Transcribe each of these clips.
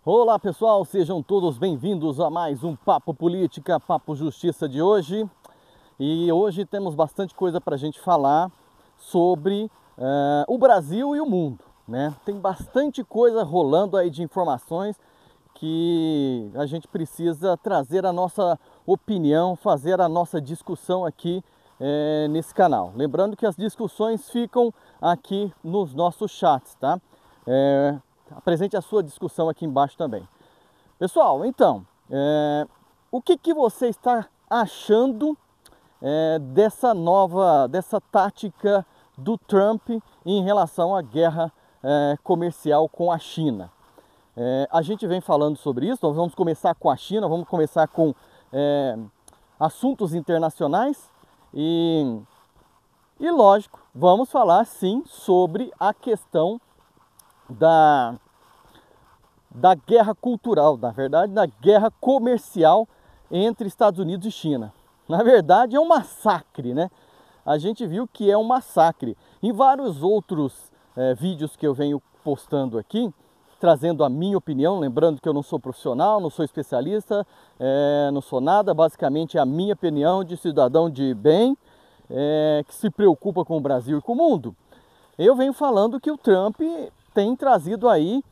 Olá pessoal, sejam todos bem-vindos a mais um Papo Política, Papo Justiça de hoje. E hoje temos bastante coisa para a gente falar sobre o Brasil e o mundo, né? Tem bastante coisa rolando aí de informações que a gente precisa trazer a nossa opinião, fazer a nossa discussão aqui nesse canal. Lembrando que as discussões ficam aqui nos nossos chats, tá? Apresente a sua discussão aqui embaixo também. Pessoal, então, o que você está achando dessa tática do Trump em relação à guerra comercial com a China? A gente vem falando sobre isso, nós vamos começar com a China, vamos começar com assuntos internacionais e lógico, vamos falar sim sobre a questão da guerra cultural, na verdade, da guerra comercial entre Estados Unidos e China. Na verdade, é um massacre, né? A gente viu que é um massacre. Em vários outros vídeos que eu venho postando aqui, trazendo a minha opinião, lembrando que eu não sou profissional, não sou especialista, não sou nada, basicamente é a minha opinião de cidadão de bem, que se preocupa com o Brasil e com o mundo. Eu venho falando que o Trump tem trazido aí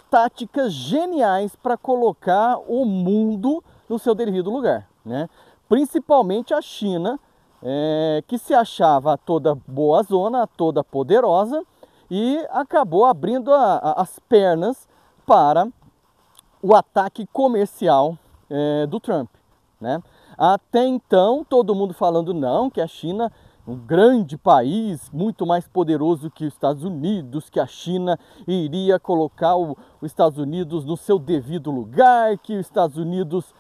táticas geniais para colocar o mundo no seu devido lugar, né? Principalmente a China, que se achava toda boa zona, toda poderosa, e acabou abrindo as pernas para o ataque comercial do Trump, né? Até então, todo mundo falando não, que a China, um grande país, muito mais poderoso que os Estados Unidos, que a China iria colocar os Estados Unidos no seu devido lugar, que os Estados Unidos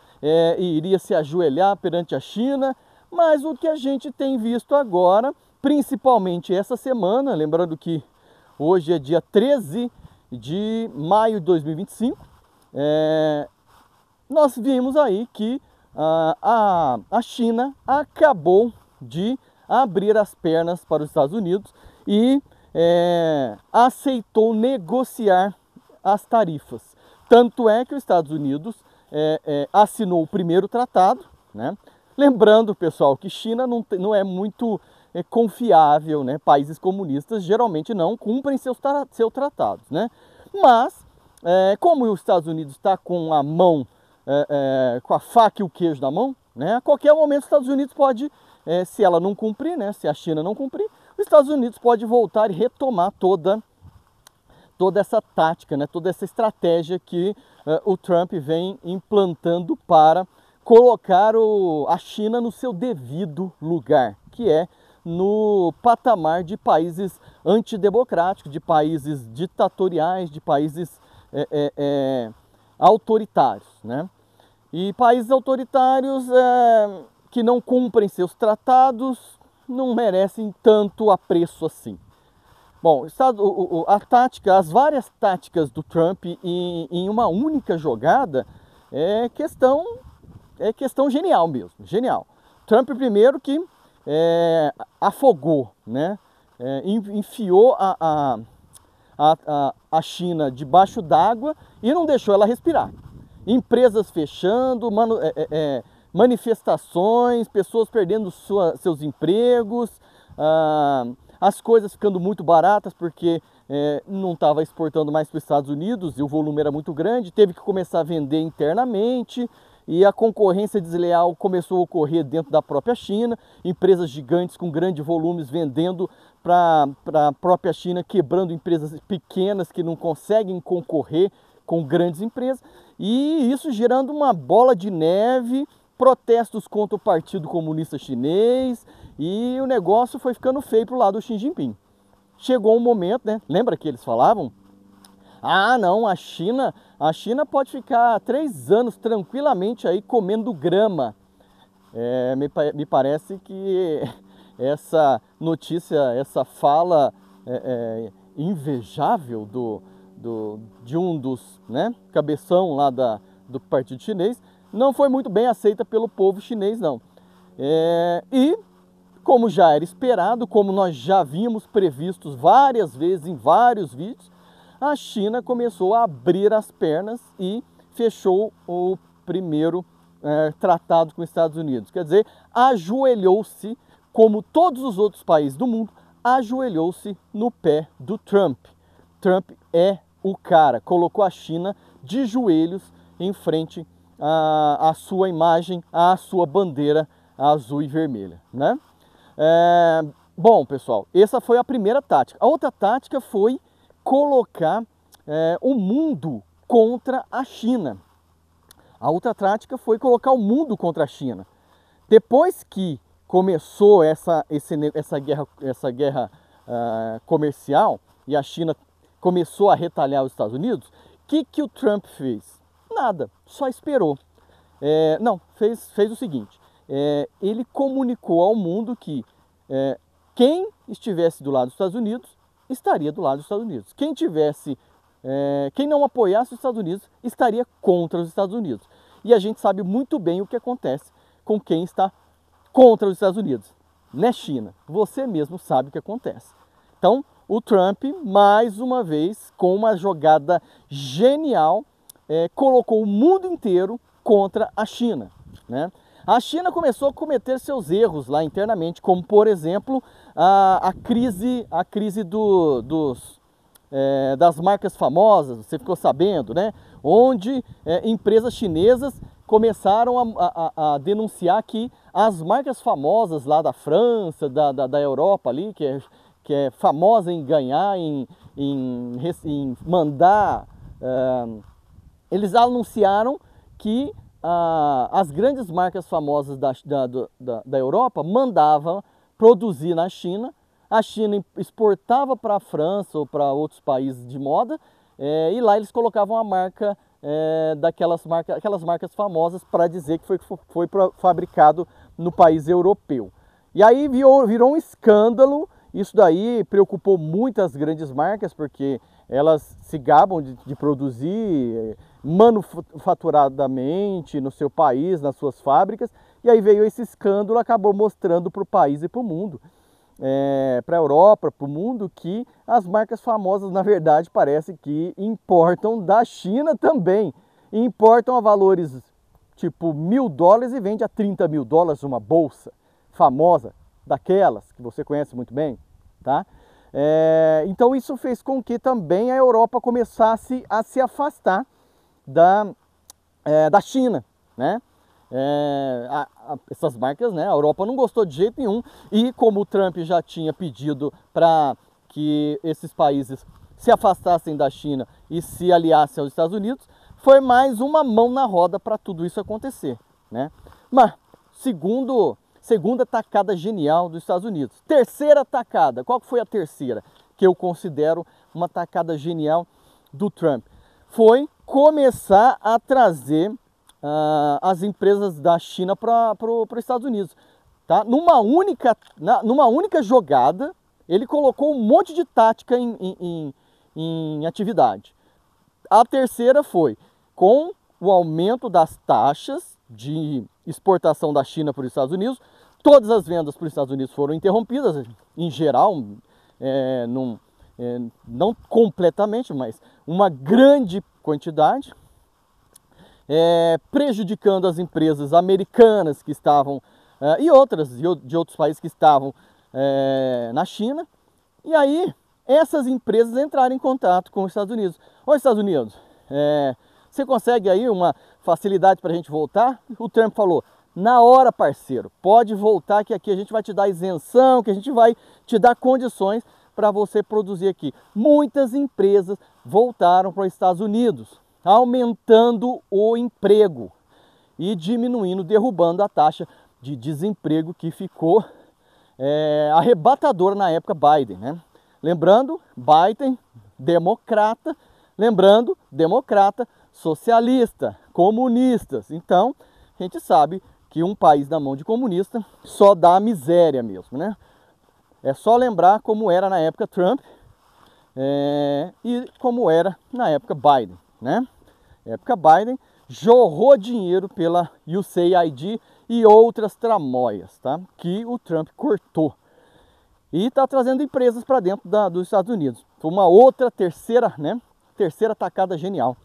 iria se ajoelhar perante a China. Mas o que a gente tem visto agora, principalmente essa semana, lembrando que hoje é dia 13 de maio de 2025, nós vimos aí que a China acabou de abrir as pernas para os Estados Unidos e aceitou negociar as tarifas. Tanto é que os Estados Unidos assinou o primeiro tratado, né? Lembrando, pessoal, que China não é muito confiável, né? Países comunistas geralmente não cumprem seus tratados, né? Mas, como os Estados Unidos está com a mão, com a faca e o queijo na mão, né? A qualquer momento os Estados Unidos pode, se ela não cumprir, né? Se a China não cumprir, os Estados Unidos pode voltar e retomar toda essa tática, né? Toda essa estratégia que o Trump vem implantando para colocar a China no seu devido lugar, que é no patamar de países antidemocráticos, de países ditatoriais, de países autoritários, né? E países autoritários que não cumprem seus tratados não merecem tanto apreço assim. Bom, as várias táticas do Trump em uma única jogada é questão genial mesmo, genial. Trump primeiro que afogou, né? Enfiou a China debaixo d'água e não deixou ela respirar. Empresas fechando, manifestações, pessoas perdendo seus empregos, as coisas ficando muito baratas porque não estava exportando mais para os Estados Unidos e o volume era muito grande, teve que começar a vender internamente e a concorrência desleal começou a ocorrer dentro da própria China, empresas gigantes com grandes volumes vendendo para a própria China, quebrando empresas pequenas que não conseguem concorrer com grandes empresas, e isso gerando uma bola de neve, protestos contra o Partido Comunista Chinês, e o negócio foi ficando feio para o lado do Xi Jinping. Chegou um momento, né? Lembra que eles falavam? Ah, não, a China pode ficar 3 anos tranquilamente aí comendo grama. Me parece que essa notícia, essa fala invejável de um dos, né, cabeção lá do Partido Chinês não foi muito bem aceita pelo povo chinês, não. E, como já era esperado, como nós já vimos previstos várias vezes em vários vídeos, a China começou a abrir as pernas e fechou o primeiro tratado com os Estados Unidos. Quer dizer, ajoelhou-se, como todos os outros países do mundo, ajoelhou-se no pé do Trump. Trump é o cara, colocou a China de joelhos em frente à sua imagem, à sua bandeira azul e vermelha, né? Bom, pessoal, essa foi a primeira tática. A outra tática foi colocar o mundo contra a China. A outra tática foi colocar o mundo contra a China. Depois que começou essa guerra comercial e a China começou a retalhar os Estados Unidos, o que o Trump fez? Nada, só esperou. Não, fez o seguinte, ele comunicou ao mundo que quem estivesse do lado dos Estados Unidos, estaria do lado dos Estados Unidos. Quem não apoiasse os Estados Unidos, estaria contra os Estados Unidos. E a gente sabe muito bem o que acontece com quem está contra os Estados Unidos, né, China? Você mesmo sabe o que acontece. Então, o Trump, mais uma vez, com uma jogada genial, colocou o mundo inteiro contra a China, né? A China começou a cometer seus erros lá internamente, como, por exemplo, a crise das marcas famosas, você ficou sabendo, né? Onde empresas chinesas começaram a denunciar que as marcas famosas lá da França, da Europa ali, que é famosa em ganhar, em mandar, eles anunciaram que as grandes marcas famosas da Europa mandavam produzir na China, a China exportava para a França ou para outros países de moda, e lá eles colocavam a marca, aquelas marcas famosas para dizer que foi fabricado no país europeu. E aí virou um escândalo. Isso daí preocupou muitas grandes marcas, porque elas se gabam de produzir manufaturadamente no seu país, nas suas fábricas, e aí veio esse escândalo, acabou mostrando para o país e para o mundo, para a Europa, para o mundo, que as marcas famosas, na verdade, parece que importam da China também. Importam a valores tipo $1.000 e vende a $30.000 uma bolsa famosa, daquelas que você conhece muito bem, tá? Então isso fez com que também a Europa começasse a se afastar da China, né? Essas marcas, né? A Europa não gostou de jeito nenhum, e como o Trump já tinha pedido para que esses países se afastassem da China e se aliassem aos Estados Unidos, foi mais uma mão na roda para tudo isso acontecer, né? Mas segunda tacada genial dos Estados Unidos. Terceira tacada, qual foi a terceira que eu considero uma tacada genial do Trump? Foi começar a trazer as empresas da China para os Estados Unidos, tá? Numa única jogada, ele colocou um monte de tática em atividade. A terceira foi, com o aumento das taxas de exportação da China para os Estados Unidos, todas as vendas para os Estados Unidos foram interrompidas, em geral, não completamente, mas uma grande quantidade, prejudicando as empresas americanas que estavam, e outras de outros países que estavam na China. E aí, essas empresas entraram em contato com os Estados Unidos. Ô, Estados Unidos, você consegue aí uma facilidade para a gente voltar? O Trump falou, na hora, parceiro, pode voltar que aqui a gente vai te dar isenção, que a gente vai te dar condições para você produzir aqui. Muitas empresas voltaram para os Estados Unidos, aumentando o emprego e derrubando a taxa de desemprego que ficou arrebatadora na época Biden, né? Lembrando, Biden, democrata, socialista, comunistas. Então, a gente sabe que um país na mão de comunista só dá miséria mesmo, né? É só lembrar como era na época Trump e como era na época Biden, né? Na época Biden, jorrou dinheiro pela USAID e outras tramóias, tá? Que o Trump cortou. E está trazendo empresas para dentro dos Estados Unidos. Foi uma outra terceira, né, terceira tacada genial.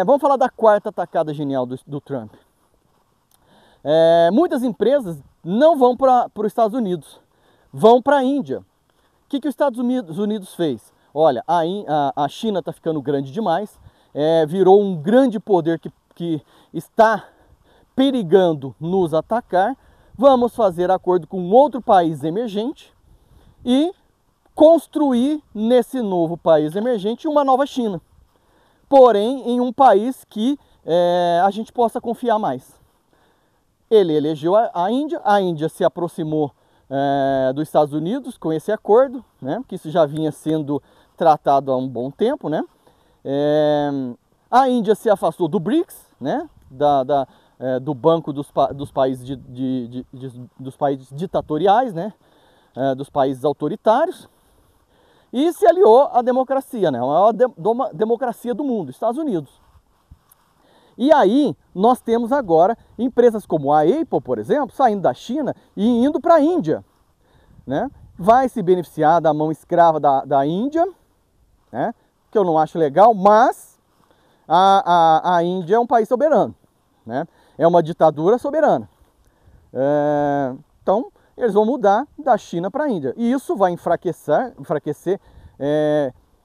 Vamos falar da quarta tacada genial do Trump. Muitas empresas não vão para os Estados Unidos, vão para a Índia. O que os Estados Unidos fez? Olha, a China está ficando grande demais, virou um grande poder que está perigando nos atacar. Vamos fazer acordo com outro país emergente e construir nesse novo país emergente uma nova China. Porém, em um país que a gente possa confiar mais. Ele elegeu a Índia se aproximou dos Estados Unidos com esse acordo, né? Que isso já vinha sendo tratado há um bom tempo, né? A Índia se afastou do BRICS, né? Do banco dos países dos países ditatoriais, né? Dos países autoritários, e se aliou à democracia, né? A maior democracia do mundo, Estados Unidos. E aí nós temos agora empresas como a Apple, por exemplo, saindo da China e indo para a Índia, né? Vai se beneficiar da mão escrava da Índia, né? Que eu não acho legal, mas a Índia é um país soberano, né? É uma ditadura soberana. Então eles vão mudar da China para a Índia. E isso vai enfraquecer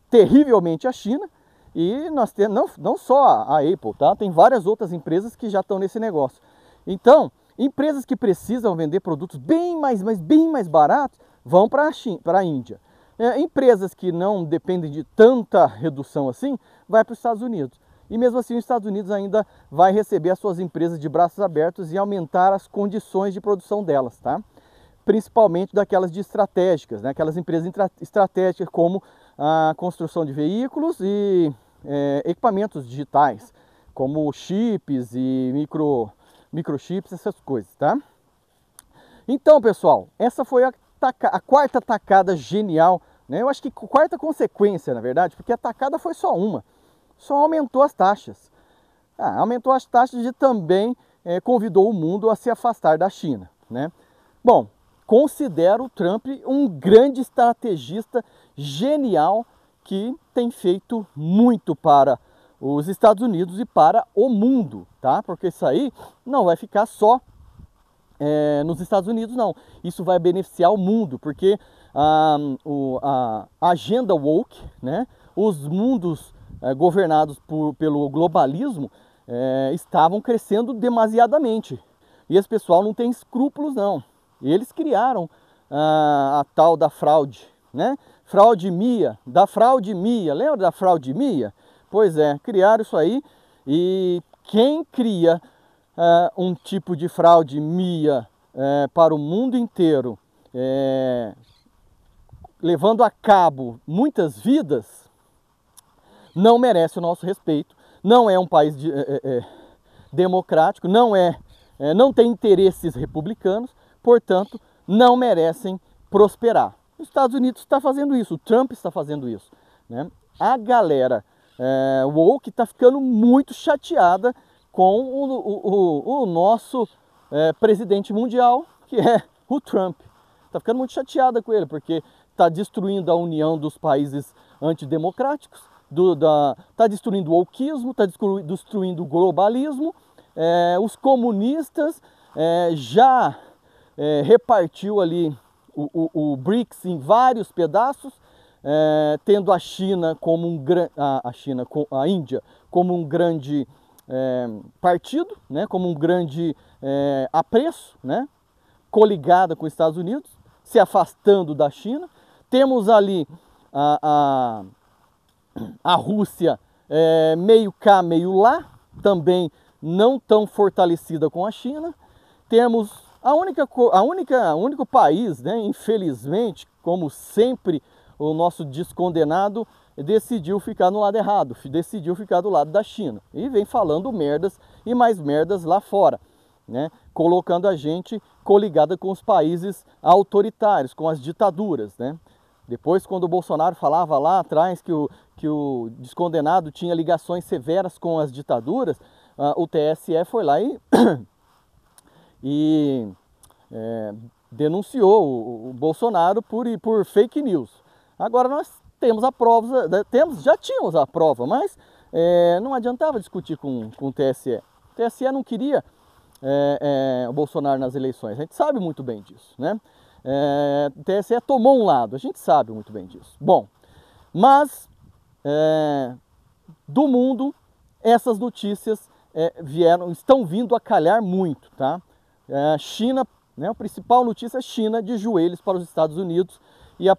terrivelmente a China. E nós temos, não só a Apple, tá? Tem várias outras empresas que já estão nesse negócio. Então, empresas que precisam vender produtos bem mais baratos, vão para a Índia. Empresas que não dependem de tanta redução assim, vai para os Estados Unidos. E mesmo assim, os Estados Unidos ainda vai receber as suas empresas de braços abertos e aumentar as condições de produção delas, tá? Principalmente daquelas de estratégicas, né? Aquelas empresas estratégicas como a construção de veículos e equipamentos digitais, como chips e microchips, essas coisas, tá? Então, pessoal, essa foi a quarta tacada genial, né? Eu acho que quarta consequência, na verdade, porque a tacada foi só uma, só aumentou as taxas. Aumentou as taxas e também convidou o mundo a se afastar da China, né? Bom, considero o Trump um grande estrategista genial que tem feito muito para os Estados Unidos e para o mundo, tá? Porque isso aí não vai ficar só nos Estados Unidos, não. Isso vai beneficiar o mundo, porque a agenda woke, né? Os mundos governados pelo globalismo estavam crescendo demasiadamente. E esse pessoal não tem escrúpulos, não. Eles criaram a tal da fraude, né? Da fraude Mia, lembra da fraude Mia? Pois é, criaram isso aí, e quem cria um tipo de fraude Mia para o mundo inteiro, levando a cabo muitas vidas, não merece o nosso respeito, não é um país democrático, não tem interesses republicanos, portanto, não merecem prosperar. Os Estados Unidos está fazendo isso, o Trump está fazendo isso, né? A galera woke está ficando muito chateada com o nosso presidente mundial, que é o Trump. Está ficando muito chateada com ele, porque está destruindo a união dos países antidemocráticos, está destruindo o wokeismo, está destruindo o globalismo. Os comunistas já repartiu ali o BRICS em vários pedaços, tendo a China como a Índia como um grande partido, né, como um grande apreço, né, coligada com os Estados Unidos, se afastando da China. Temos ali a Rússia meio cá, meio lá, também não tão fortalecida com a China. Temos o único país, né, infelizmente, como sempre, o nosso descondenado decidiu ficar no lado errado, decidiu ficar do lado da China. E vem falando merdas e mais merdas lá fora, né, colocando a gente coligada com os países autoritários, com as ditaduras, né. Depois, quando o Bolsonaro falava lá atrás que o descondenado tinha ligações severas com as ditaduras, o TSE foi lá e denunciou o Bolsonaro por fake news. Agora nós temos a prova, já tínhamos a prova, mas não adiantava discutir com o TSE. O TSE não queria o Bolsonaro nas eleições, a gente sabe muito bem disso, né? O TSE tomou um lado, a gente sabe muito bem disso. Bom, mas do mundo, essas notícias estão vindo a calhar muito, tá? China, né, a principal notícia é China de joelhos para os Estados Unidos, e o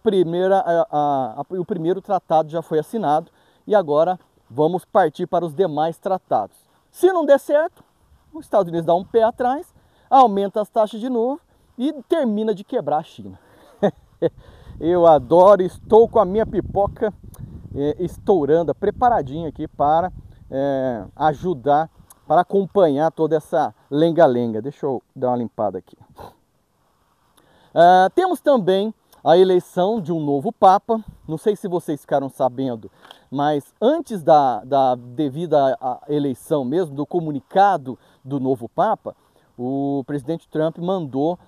primeiro tratado já foi assinado, e agora vamos partir para os demais tratados. Se não der certo, os Estados Unidos dá um pé atrás, aumenta as taxas de novo e termina de quebrar a China. Eu adoro, estou com a minha pipoca estourando, preparadinha aqui para ajudar, para acompanhar toda essa lenga-lenga. Deixa eu dar uma limpada aqui. Temos também a eleição de um novo Papa. Não sei se vocês ficaram sabendo, mas antes devida à eleição mesmo, do comunicado do novo Papa, o presidente Trump mandou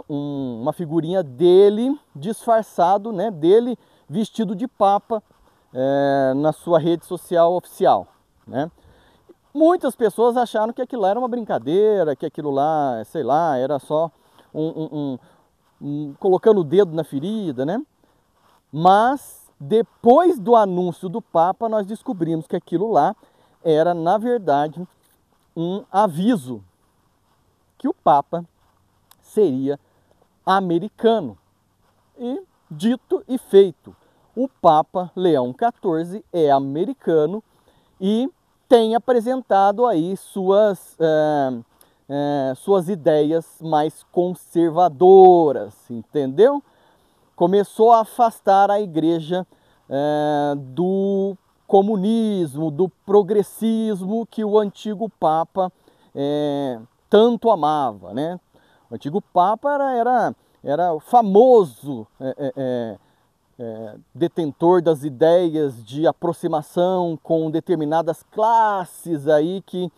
uma figurinha dele disfarçado, né, dele vestido de Papa na sua rede social oficial, né? Muitas pessoas acharam que aquilo lá era uma brincadeira, que aquilo lá, sei lá, era só colocando o dedo na ferida, né? Mas depois do anúncio do Papa, nós descobrimos que aquilo lá era, na verdade, um aviso que o Papa seria americano. E dito e feito, o Papa Leão XIV é americano e tem apresentado aí suas ideias mais conservadoras, entendeu? Começou a afastar a igreja do comunismo, do progressismo que o antigo Papa tanto amava, né? O antigo Papa era o famoso detentor das ideias de aproximação com determinadas classes aí que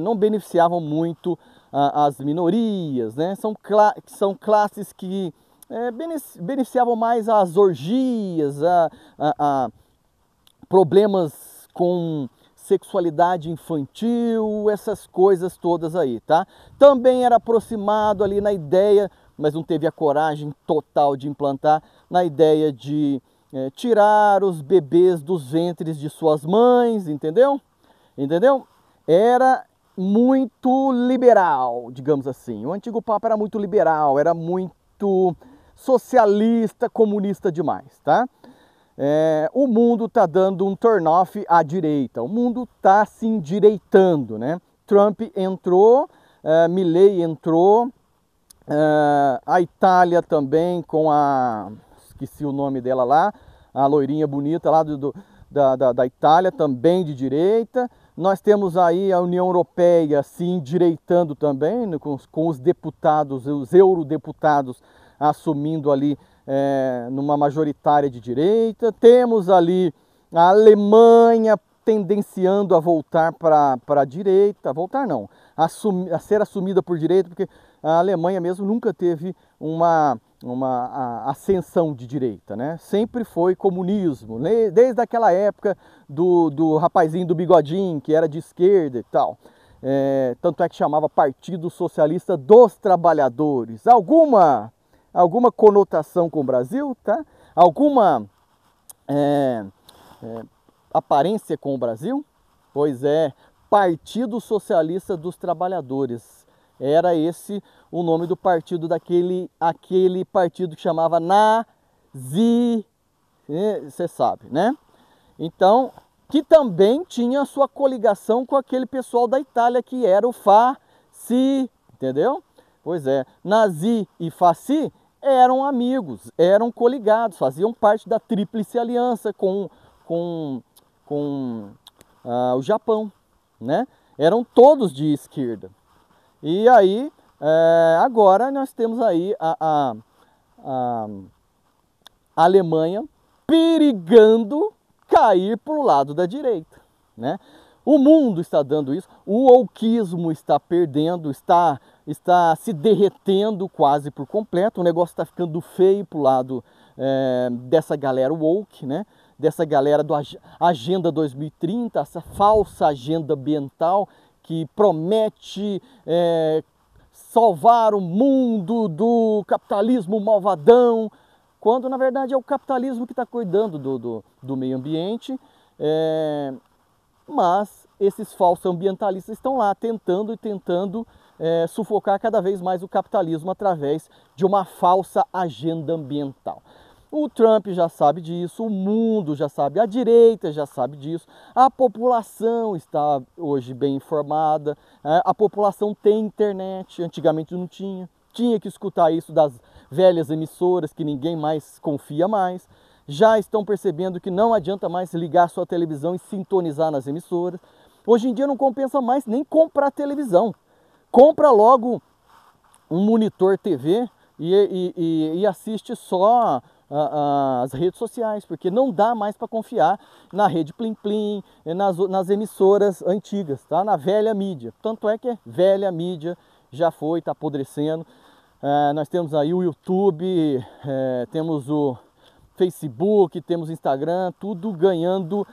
não beneficiavam muito as minorias, né? São classes que beneficiavam mais as orgias, a problemas com sexualidade infantil, essas coisas todas aí, tá? Também era aproximado ali na ideia, mas não teve a coragem total de implantar, na ideia de tirar os bebês dos ventres de suas mães, entendeu? Entendeu? Era muito liberal, digamos assim. O antigo Papa era muito liberal, era muito socialista, comunista demais, tá? O mundo está dando um turn-off à direita, o mundo está se endireitando, né? Trump entrou, Milei entrou, a Itália também com esqueci o nome dela lá, a loirinha bonita lá da Itália, também de direita. Nós temos aí a União Europeia se endireitando também, né, com os deputados, os eurodeputados assumindo ali numa majoritária de direita. Temos ali a Alemanha tendenciando a voltar para a direita, voltar não, a ser assumida por direita, porque a Alemanha mesmo nunca teve uma ascensão de direita, né? Sempre foi comunismo, desde aquela época do rapazinho do bigodinho, que era de esquerda e tal. Tanto é que chamava Partido Socialista dos Trabalhadores. Alguma conotação com o Brasil, tá? Alguma aparência com o Brasil? Pois é, Partido Socialista dos Trabalhadores. Era esse o nome do partido aquele partido que chamava Nazi, você sabe, né? Então, que também tinha sua coligação com aquele pessoal da Itália que era o Fasci, entendeu? Pois é, Nazi e Fasci eram amigos, eram coligados, faziam parte da Tríplice Aliança com o Japão, né? Eram todos de esquerda. E aí, agora nós temos aí a Alemanha perigando cair para o lado da direita, né? O mundo está dando isso, o wokeismo está perdendo, está se derretendo quase por completo, o negócio está ficando feio para o lado dessa galera woke, né? Dessa galera do Agenda 2030, essa falsa agenda ambiental que promete salvar o mundo do capitalismo malvadão, quando na verdade é o capitalismo que está cuidando do meio ambiente, mas esses falsos ambientalistas estão lá tentando sufocar cada vez mais o capitalismo através de uma falsa agenda ambiental. O Trump já sabe disso, o mundo já sabe, a direita já sabe disso, a população está hoje bem informada, a população tem internet, antigamente não tinha que escutar isso das velhas emissoras que ninguém mais confia mais, já estão percebendo que não adianta mais ligar sua televisão e sintonizar nas emissoras. Hoje em dia não compensa mais nem comprar televisão, compra logo um monitor TV e assiste só as redes sociais, porque não dá mais para confiar na rede Plim Plim, nas emissoras antigas, tá? Na velha mídia. Tanto é que é velha mídia, já foi, está apodrecendo. Nós temos aí o YouTube, temos o Facebook, temos o Instagram, tudo ganhando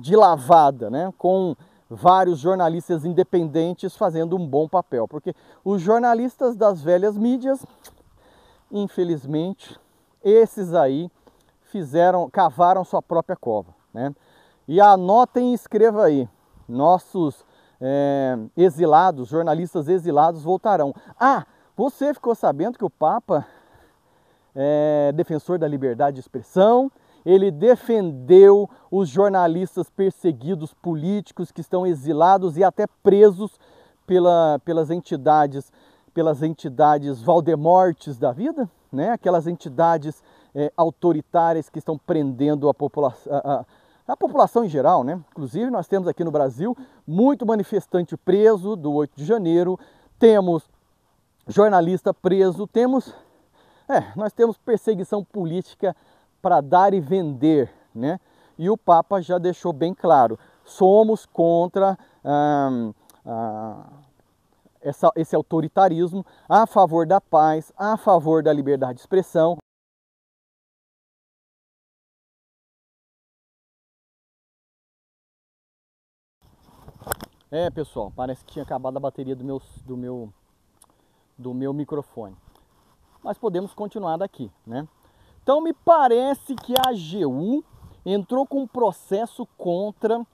de lavada, né? Com vários jornalistas independentes fazendo um bom papel, porque os jornalistas das velhas mídias, infelizmente, esses aí cavaram sua própria cova, né? E anotem e escreva aí, nossos exilados, jornalistas exilados voltarão. Você ficou sabendo que o Papa é defensor da liberdade de expressão? Ele defendeu os jornalistas perseguidos políticos que estão exilados e até presos pelas entidades Valdemortes da vida, né? Aquelas entidades autoritárias que estão prendendo a população em geral, né? Inclusive nós temos aqui no Brasil muito manifestante preso do 8 de janeiro, temos jornalista preso, nós temos perseguição política para dar e vender, né? E o Papa já deixou bem claro, somos contra esse autoritarismo, a favor da paz, a favor da liberdade de expressão. Pessoal, parece que tinha acabado a bateria do meu microfone. Mas podemos continuar daqui, né? Então me parece que a AGU entrou com um processo contra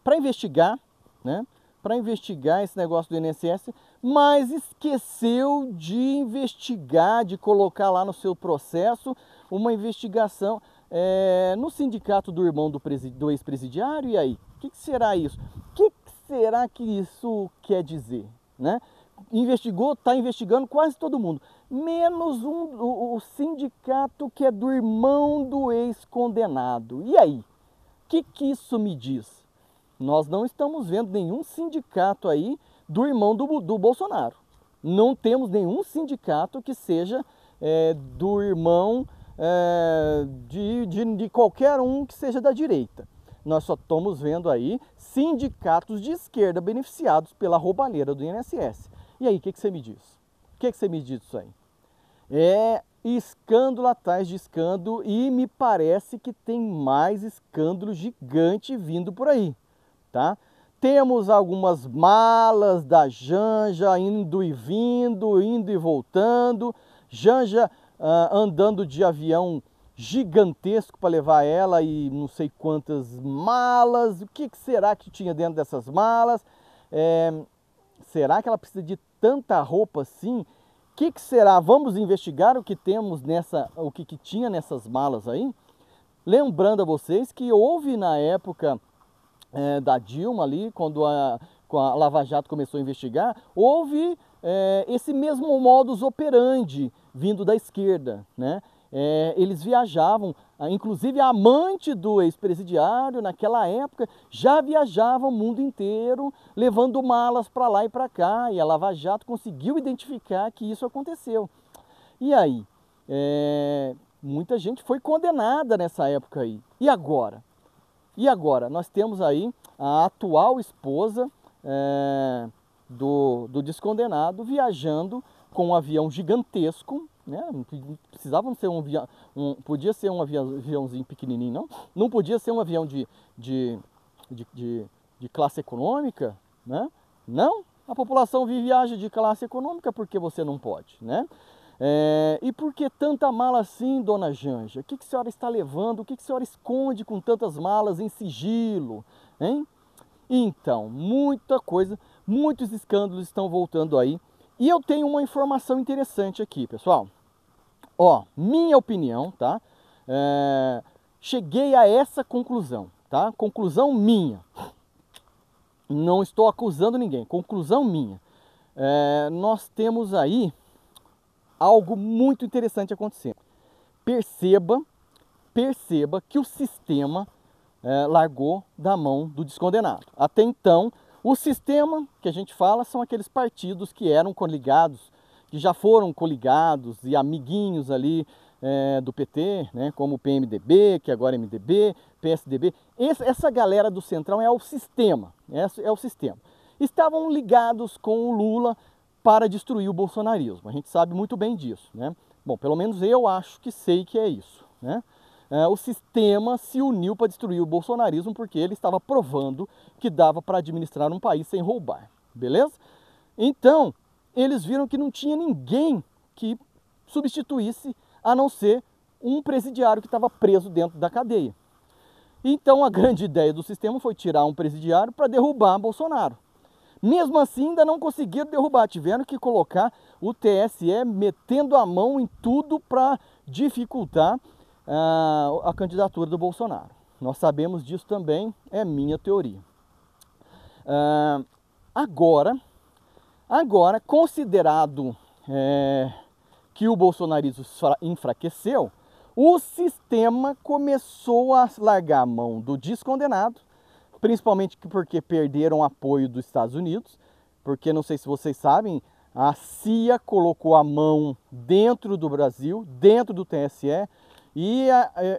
para investigar, né? Para investigar esse negócio do INSS, mas esqueceu de investigar, de colocar lá no seu processo uma investigação no sindicato do irmão do ex-presidiário. E aí, o que será isso? O que será que isso quer dizer, né? Está investigando quase todo mundo, menos o sindicato que é do irmão do ex-condenado. E aí, o que isso me diz? Nós não estamos vendo nenhum sindicato aí do irmão do Bolsonaro. Não temos nenhum sindicato que seja do irmão de qualquer um que seja da direita. Nós só estamos vendo aí sindicatos de esquerda beneficiados pela roubalheira do INSS. E aí, o que você me diz? O que você me diz disso aí? É escândalo atrás de escândalo e me parece que tem mais escândalo gigante vindo por aí, tá? Temos algumas malas da Janja indo e vindo, indo e voltando. Janja andando de avião gigantesco para levar ela e não sei quantas malas. O que será que tinha dentro dessas malas? Será que ela precisa de tanta roupa assim? O que será? Vamos investigar o que temos o que tinha nessas malas aí? Lembrando a vocês que houve na época da Dilma ali, quando a Lava Jato começou a investigar, houve esse mesmo modus operandi vindo da esquerda, né? Eles viajavam, inclusive a amante do ex-presidiário naquela época já viajava o mundo inteiro levando malas para lá e para cá, e a Lava Jato conseguiu identificar que isso aconteceu. E aí, muita gente foi condenada nessa época aí. E agora? E agora? Nós temos aí a atual esposa do descondenado viajando com um avião gigantesco, né? Não precisava ser um avião, podia ser um aviãozinho pequenininho, não? Não podia ser um avião de classe econômica, né? Não, a população viaja de classe econômica porque você não pode, né? E por que tanta mala assim, dona Janja? O que a senhora está levando? O que a senhora esconde com tantas malas em sigilo, hein? Então, muita coisa, muitos escândalos estão voltando aí. E eu tenho uma informação interessante aqui, pessoal. Ó, minha opinião, tá? Cheguei a essa conclusão, tá? Conclusão minha. Não estou acusando ninguém, conclusão minha. Nós temos aí algo muito interessante acontecendo. Perceba que o sistema largou da mão do descondenado. Até então, o sistema que a gente fala são aqueles partidos que eram coligados, que já foram coligados e amiguinhos ali do PT, né, como o PMDB, que agora é MDB, PSDB. Essa galera do Centrão é o sistema, é o sistema. Estavam ligados com o Lula para destruir o bolsonarismo. A gente sabe muito bem disso, né? Bom, pelo menos eu acho que sei que é isso, né? O sistema se uniu para destruir o bolsonarismo porque ele estava provando que dava para administrar um país sem roubar, beleza? Então, eles viram que não tinha ninguém que substituísse a não ser um presidiário que estava preso dentro da cadeia. Então, a grande ideia do sistema foi tirar um presidiário para derrubar Bolsonaro. Mesmo assim, ainda não conseguiram derrubar, tiveram que colocar o TSE metendo a mão em tudo para dificultar a candidatura do Bolsonaro. Nós sabemos disso também, é minha teoria. Agora, considerado que o bolsonarismo enfraqueceu, o sistema começou a largar a mão do descondenado, principalmente porque perderam apoio dos Estados Unidos, porque não sei se vocês sabem, a CIA colocou a mão dentro do Brasil, dentro do TSE, e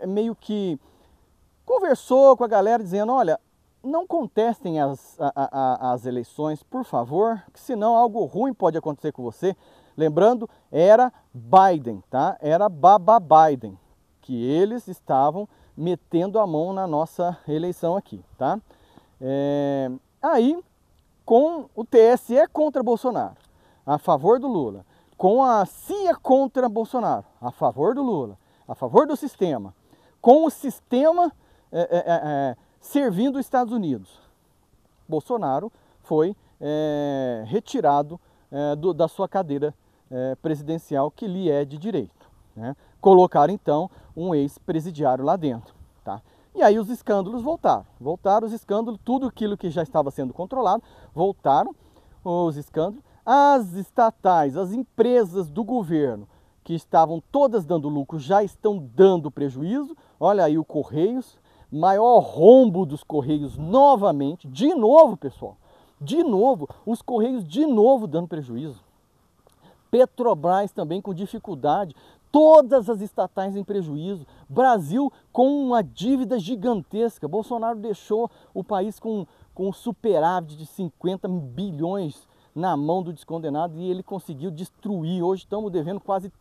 meio que conversou com a galera dizendo, olha, não contestem as eleições, por favor, que senão algo ruim pode acontecer com você. Lembrando, era Biden, tá? Era Biden, que eles estavam metendo a mão na nossa eleição aqui, tá? Aí, com o TSE contra Bolsonaro, a favor do Lula, com a CIA contra Bolsonaro, a favor do Lula, a favor do sistema, com o sistema servindo os Estados Unidos, Bolsonaro foi retirado da sua cadeira presidencial que lhe é de direito, né? Colocaram então um ex-presidiário lá dentro, tá? E aí os escândalos voltaram os escândalos, tudo aquilo que já estava sendo controlado, voltaram os escândalos. As estatais, as empresas do governo que estavam todas dando lucro já estão dando prejuízo. Olha aí o Correios, maior rombo dos Correios novamente, de novo, pessoal, de novo, os Correios de novo dando prejuízo. Petrobras também com dificuldade, todas as estatais em prejuízo, Brasil com uma dívida gigantesca. Bolsonaro deixou o país com um superávit de 50 bilhões na mão do descondenado e ele conseguiu destruir. Hoje estamos devendo quase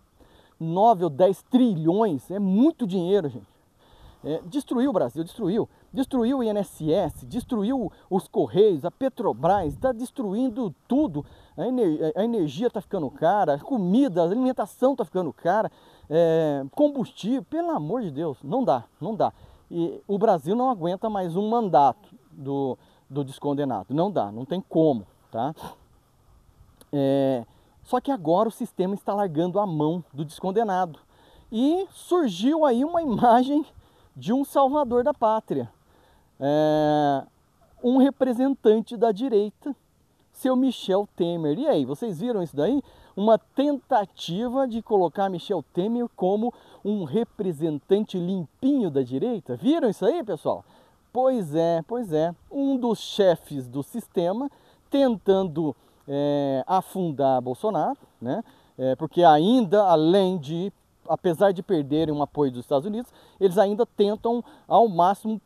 9 ou 10 trilhões, é muito dinheiro, gente. Destruiu o Brasil, destruiu o INSS, destruiu os Correios, a Petrobras, está destruindo tudo. A energia está ficando cara, a comida, a alimentação está ficando cara, combustível, pelo amor de Deus, não dá. E o Brasil não aguenta mais um mandato do descondenado, não dá, não tem como, tá? Só que agora o sistema está largando a mão do descondenado. E surgiu aí uma imagem de um salvador da pátria, um representante da direita, seu Michel Temer. E aí, vocês viram isso daí? Uma tentativa de colocar Michel Temer como um representante limpinho da direita. Viram isso aí, pessoal? Pois é, um dos chefes do sistema tentando afundar Bolsonaro, né? Porque ainda, apesar de perderem o apoio dos Estados Unidos, eles ainda tentam ao máximo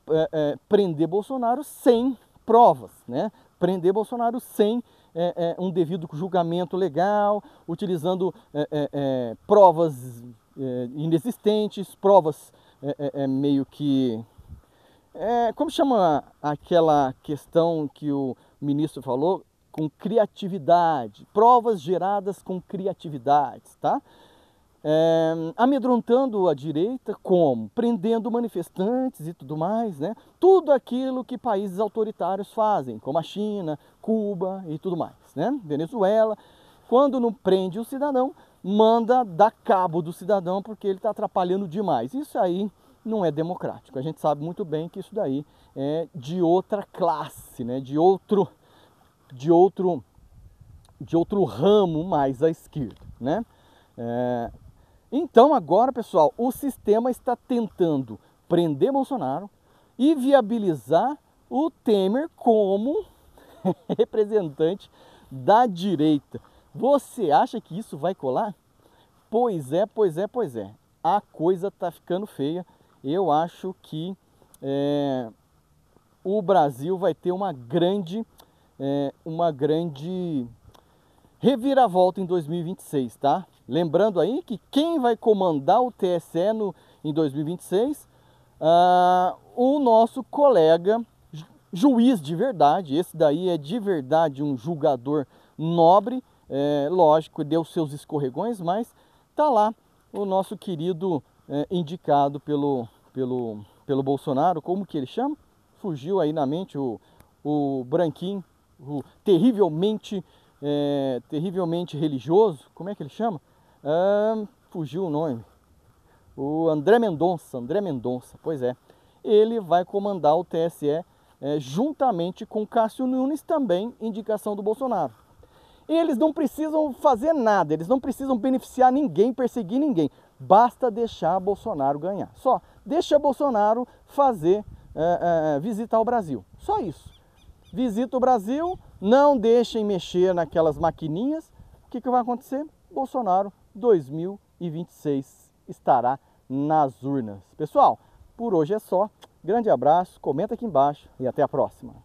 prender Bolsonaro sem provas, né? prender Bolsonaro sem um devido julgamento legal, utilizando provas inexistentes, provas meio que... como chama aquela questão que o ministro falou? Com criatividade, provas geradas com criatividade, tá? Amedrontando a direita, como? Prendendo manifestantes e tudo mais, né? Tudo aquilo que países autoritários fazem, como a China, Cuba e tudo mais, né? Venezuela, quando não prende o cidadão, manda dar cabo do cidadão porque ele está atrapalhando demais. Isso aí não é democrático. A gente sabe muito bem que isso daí é de outra classe, né? De outro ramo mais à esquerda, né? Então agora, pessoal, o sistema está tentando prender Bolsonaro e viabilizar o Temer como representante da direita. Você acha que isso vai colar? Pois é. A coisa está ficando feia. Eu acho que o Brasil vai ter uma grande reviravolta em 2026, tá? Lembrando aí que quem vai comandar o TSE em 2026, o nosso colega juiz de verdade, esse daí é de verdade um julgador nobre, lógico, deu seus escorregões, mas tá lá o nosso querido indicado pelo Bolsonaro, como que ele chama? Fugiu aí na mente o branquinho, o terrivelmente religioso, como é que ele chama? Fugiu o nome. O André Mendonça, pois é. Ele vai comandar o TSE juntamente com Cássio Nunes, também indicação do Bolsonaro. Eles não precisam fazer nada, eles não precisam beneficiar ninguém, perseguir ninguém. Basta deixar Bolsonaro ganhar. Só deixa Bolsonaro visitar o Brasil. Só isso. Visita o Brasil, não deixem mexer naquelas maquininhas. O que vai acontecer? Bolsonaro 2026 estará nas urnas. Pessoal, por hoje é só. Grande abraço, comenta aqui embaixo e até a próxima.